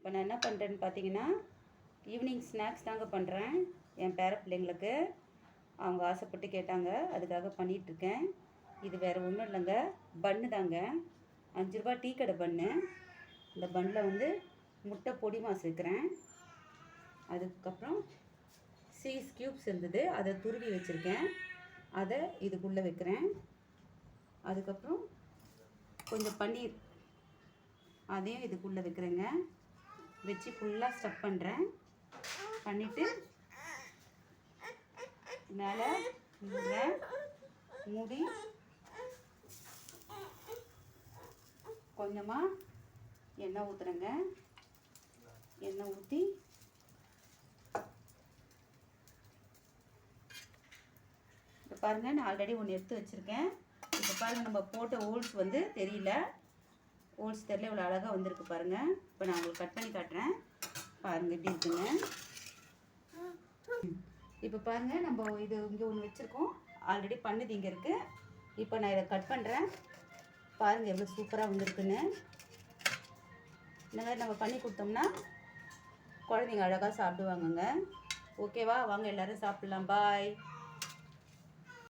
இப்போ நான் என்ன பண்ணுறேன்னு பார்த்தீங்கன்னா, ஈவினிங் ஸ்நாக்ஸ் தாங்க பண்ணுறேன் என் பேர பிள்ளைங்களுக்கு. அவங்க ஆசைப்பட்டு கேட்டாங்க, அதுக்காக பண்ணிகிட்ருக்கேன். இது வேறு ஒன்றும் இல்லைங்க, பன்னு தாங்க. 5 ரூபா டீ கடை பன்னு. இந்த பன்னில் வந்து முட்டை பொடி மாஸ் வைக்கிறேன். அதுக்கப்புறம் சீஸ் க்யூப்ஸ் இருந்தது, அதை துருவி வச்சுருக்கேன், அதை இதுக்குள்ளே வைக்கிறேன். அதுக்கப்புறம் கொஞ்சம் பன்னீர், அதையும் இதுக்குள்ளே வைக்கிறேங்க. வச்சு ஃபுல்லாக ஸ்டஃப் பண்ணுறேன். பண்ணிவிட்டு மேலே மூடி கொஞ்சமாக எண்ணெய் ஊற்றுறேங்க. எண்ணெய் ஊற்றி இப்போ பாருங்கள், நான் ஆல்ரெடி ஒன்று எடுத்து வச்சுருக்கேன். இப்போ பாருங்கள், நம்ம போட்ட ஹோல்ஸ் வந்து தெரியல, ஹோல்ஸ் தெரியல, இவ்வளோ அழகாக வந்திருக்கு பாருங்கள். இப்போ நான் உங்களுக்கு கட் பண்ணி காட்டுறேன், பாருங்கள் எப்படி இருக்குங்க. இப்போ பாருங்கள், நம்ம இது இங்கே ஒன்று வச்சுருக்கோம், ஆல்ரெடி பண்ணது இங்கே இருக்குது. இப்போ நான் இதை கட் பண்ணுறேன். பாருங்கள் எவ்வளோ சூப்பராக வந்திருக்குன்னு. இந்த மாதிரி நம்ம பண்ணி கொடுத்தோம்னா குழந்தைங்க அழகாக சாப்பிடுவாங்கங்க. ஓகேவா? வாங்க எல்லோரும் சாப்பிட்லாம். பாய்.